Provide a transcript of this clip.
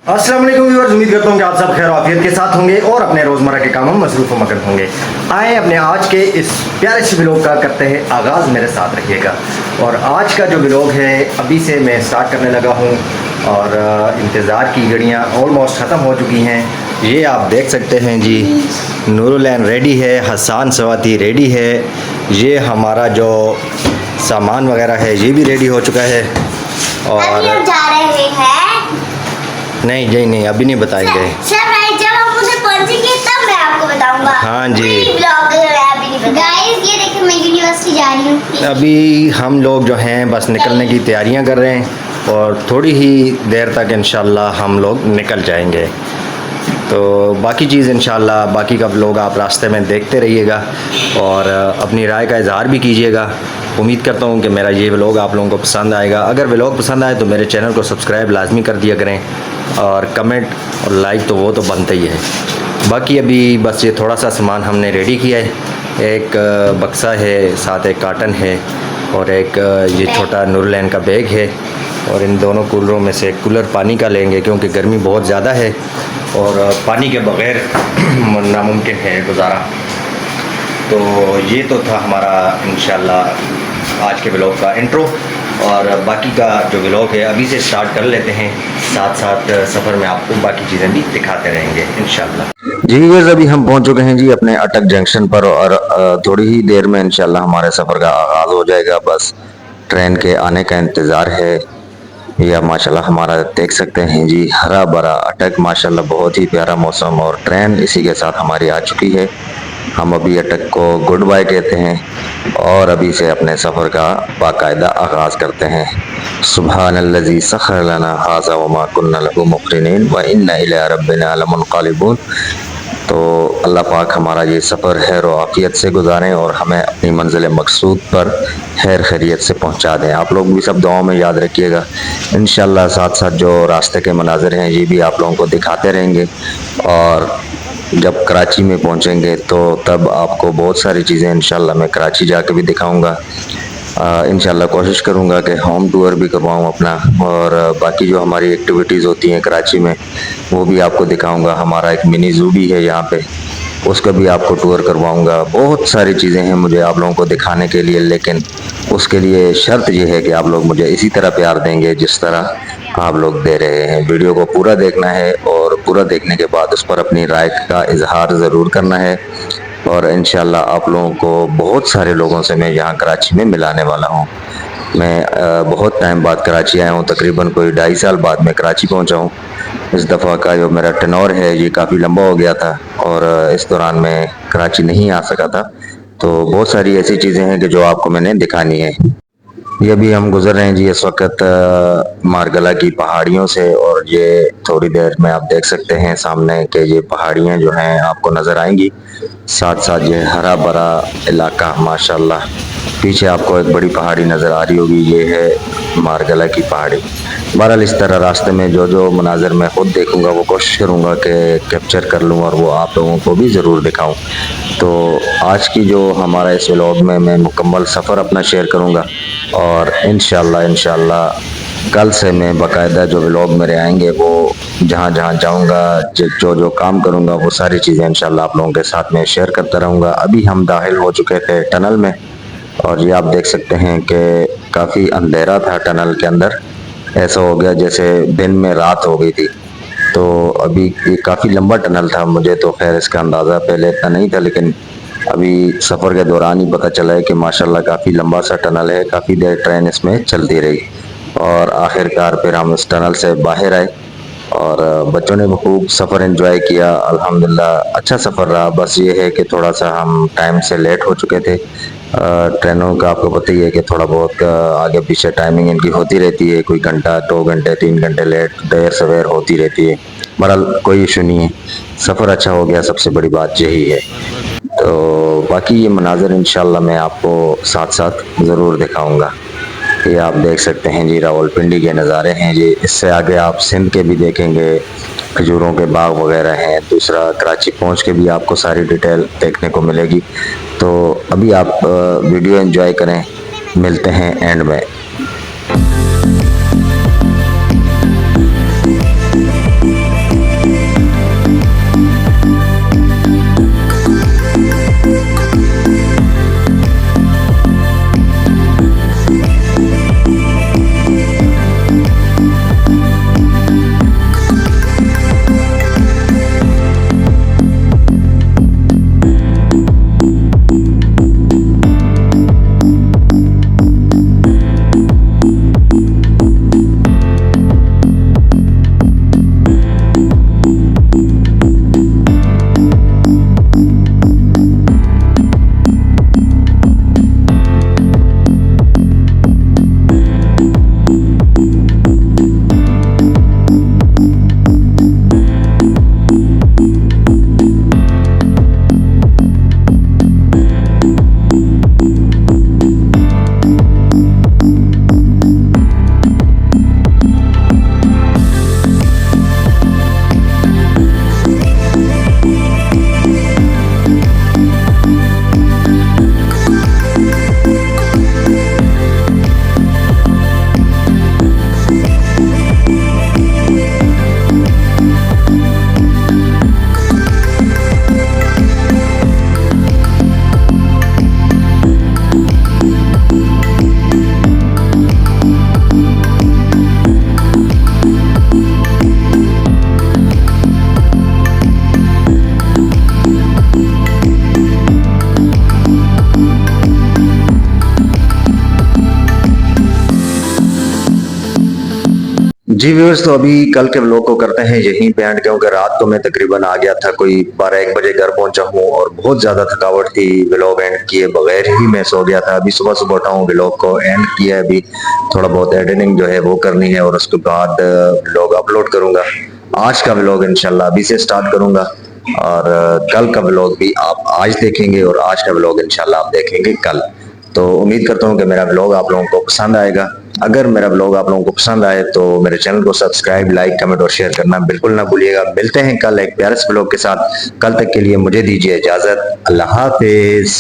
अस्सलाम वालेकुम व्यूअर्स, उम्मीद करता हूँ कि आप सब खैर आफियत के साथ होंगे और अपने रोज़मर्रा के कामों में मसरूफ़ मगन होंगे। आए अपने आज के इस प्यारे से व्लॉग का करते हैं आगाज़, मेरे साथ रखिएगा। और आज का जो व्लॉग है अभी से मैं स्टार्ट करने लगा हूँ और इंतज़ार की घड़ियाँ ऑलमोस्ट ख़त्म हो चुकी हैं। ये आप देख सकते हैं जी, नूरुलैन रेडी है, हसन सवाती रेडी है, ये हमारा जो सामान वगैरह है ये भी रेडी हो चुका है। और अभी हम जा रहे हैं। नहीं जी नहीं, अभी नहीं बताएंगे। सर मैं जब हम उसे पहुंचेंगे तब मैं आपको बताऊंगा। हाँ जी। ब्लॉग अभी नहीं बताऊंगा। गाइस ये देखिए मैं यूनिवर्सिटी जा रही हूँ। अभी हम लोग जो हैं बस निकलने की तैयारियां कर रहे हैं और थोड़ी ही देर तक इंशाल्लाह हम लोग निकल जाएंगे। तो बाकी चीज़ इंशाल्लाह बाकी का व्लॉग आप रास्ते में देखते रहिएगा और अपनी राय का इजहार भी कीजिएगा। उम्मीद करता हूँ कि मेरा ये व्लॉग आप लोगों को पसंद आएगा। अगर व्लॉग पसंद आए तो मेरे चैनल को सब्सक्राइब लाजमी कर दिया करें और कमेंट और लाइक तो वो तो बनता ही है। बाकी अभी बस ये थोड़ा सा सामान हमने रेडी किया है। एक बक्सा है, साथ एक कार्टन है और एक ये छोटा नूरुलैन का बैग है। और इन दोनों कूलरों में से कूलर पानी का लेंगे क्योंकि गर्मी बहुत ज़्यादा है और पानी के बग़ैर नामुमकिन है गुजारा। तो ये तो था हमारा इंशाल्लाह आज के व्लॉग का इंट्रो और बाकी का जो व्लॉग है अभी से स्टार्ट कर लेते हैं। साथ साथ सफ़र में आपको बाकी चीज़ें भी दिखाते रहेंगे इंशाल्लाह। जी व्यूअर्स, अभी हम पहुंच चुके हैं जी अपने अटक जंक्शन पर और थोड़ी ही देर में इंशाल्लाह हमारे सफ़र का आगाज़ हो जाएगा। बस ट्रेन के आने का इंतज़ार है। या माशाल्लाह हमारा देख सकते हैं जी, हरा भरा अटक, माशाल्लाह बहुत ही प्यारा मौसम और ट्रेन इसी के साथ हमारी आ चुकी है। हम अभी अटक को गुड बाय कहते हैं और अभी से अपने सफ़र का बाकायदा आगाज़ करते हैं। सुब्हानल्लज़ी सख़्खर लना हाज़ा वमा कुन्ना लहू मुक़रिनीन व इन्ना इला रब्बिना लमुनक़लिबून। तो अल्लाह पाक हमारा ये सफ़र खैर व आफ़ियत से गुजारें और हमें अपनी मंजिल मकसूद पर खैर खैरियत से पहुंचा दें। आप लोग भी सब दुआओं में याद रखिएगा। इंशाल्लाह साथ साथ जो रास्ते के मनाज़िर हैं ये भी आप लोगों को दिखाते रहेंगे और जब कराची में पहुंचेंगे तो तब आपको बहुत सारी चीज़ें इंशाल्लाह मैं कराची जाके भी दिखाऊंगा। इंशाल्लाह कोशिश करूंगा कि होम टूर भी करवाऊं अपना और बाकी जो हमारी एक्टिविटीज़ होती हैं कराची में वो भी आपको दिखाऊंगा। हमारा एक मिनी ज़ू भी है यहाँ पे, उसका भी आपको टूर करवाऊंगा। बहुत सारी चीज़ें हैं मुझे आप लोगों को दिखाने के लिए, लेकिन उसके लिए शर्त यह है कि आप लोग मुझे इसी तरह प्यार देंगे जिस तरह आप लोग दे रहे हैं। वीडियो को पूरा देखना है और पूरा देखने के बाद उस पर अपनी राय का इजहार ज़रूर करना है और इंशाल्लाह आप लोगों को बहुत सारे लोगों से मैं यहाँ कराची में मिलाने वाला हूँ। मैं बहुत टाइम बाद कराची आया हूँ, तकरीबन कोई 2.5 साल बाद मैं कराची पहुँचा हूँ। इस दफ़ा का जो मेरा टेन्योर है ये काफ़ी लंबा हो गया था और इस दौरान मैं कराची नहीं आ सका था। तो बहुत सारी ऐसी चीज़ें हैं कि जो आपको मैंने दिखानी है। ये भी हम गुजर रहे हैं जी इस वक्त मारगला की पहाड़ियों से और ये थोड़ी देर में आप देख सकते हैं सामने कि ये पहाड़ियाँ जो हैं आपको नज़र आएंगी। साथ साथ ये हरा भरा इलाका माशाल्लाह। पीछे आपको एक बड़ी पहाड़ी नज़र आ रही होगी, ये है मारगला की पहाड़ी। बहरहाल इस तरह रास्ते में जो जो मनाज़र मैं ख़ुद देखूँगा वो कोशिश करूँगा कि कैप्चर कर लूँ और वो आप लोगों को भी ज़रूर दिखाऊँ। तो आज की जो हमारा इस व्लॉग में मैं मुकम्मल सफ़र अपना शेयर करूँगा और इंशाल्लाह कल से मैं बाकायदा जो व्लॉग मेरे आएंगे वो जहाँ जहाँ जाऊँगा, जो जो काम करूँगा वो सारी चीज़ें इंशाल्लाह आप लोगों के साथ में शेयर करता रहूँगा। अभी हम दाखिल हो चुके थे टनल में और ये आप देख सकते हैं कि काफ़ी अंधेरा था टनल के अंदर, ऐसा हो गया जैसे दिन में रात हो गई थी। तो अभी ये काफ़ी लंबा टनल था, मुझे तो खैर इसका अंदाज़ा पहले इतना नहीं था, लेकिन अभी सफ़र के दौरान ही पता चला है कि माशाल्लाह काफ़ी लंबा सा टनल है। काफ़ी देर ट्रेन इसमें चलती रही और आखिरकार फिर हम इस टनल से बाहर आए और बच्चों ने खूब सफ़र एंजॉय किया। अल्हम्दुलिल्लाह अच्छा सफ़र रहा। बस ये है कि थोड़ा सा हम टाइम से लेट हो चुके थे। ट्रेनों का आपको पता ही है कि थोड़ा बहुत आगे पीछे टाइमिंग इनकी होती रहती है, कोई घंटा 2 घंटे 3 घंटे लेट देर सवेर होती रहती है। बहरहाल कोई इशू नहीं है, सफ़र अच्छा हो गया, सबसे बड़ी बात यही है। तो बाकी ये मनाज़र इंशाल्लाह मैं आपको साथ साथ ज़रूर दिखाऊँगा। ये आप देख सकते हैं जी रावलपिंडी के नज़ारे हैं जी। इससे आगे आप सिंध के भी देखेंगे, खजूरों के बाग वगैरह हैं। दूसरा कराची पहुंच के भी आपको सारी डिटेल देखने को मिलेगी। तो अभी आप वीडियो एंजॉय करें, मिलते हैं एंड में। जी व्यूअर्स, तो अभी कल के व्लॉग को करते हैं यहीं पे एंड, क्योंकि रात को मैं तकरीबन आ गया था, कोई 12-1 बजे घर पहुंचा हूँ और बहुत ज़्यादा थकावट थी। व्लॉग एंड किए बगैर ही मैं सो गया था। अभी सुबह सुबह उठा हूँ, व्लॉग को एंड किया है। अभी थोड़ा बहुत एडिटिंग जो है वो करनी है और उसके बाद व्लॉग अपलोड करूँगा। आज का व्लॉग इंशाल्लाह अभी से स्टार्ट करूँगा और कल का व्लॉग भी आप आज देखेंगे और आज का व्लॉग इंशाल्लाह आप देखेंगे कल। तो उम्मीद करता हूँ कि मेरा ब्लॉग आप लोगों को पसंद आएगा। अगर मेरा ब्लॉग आप लोगों को पसंद आए तो मेरे चैनल को सब्सक्राइब, लाइक, कमेंट और शेयर करना बिल्कुल ना भूलिएगा। मिलते हैं कल एक प्यारे से ब्लॉग के साथ। कल तक के लिए मुझे दीजिए इजाजत। अल्लाह हाफिज।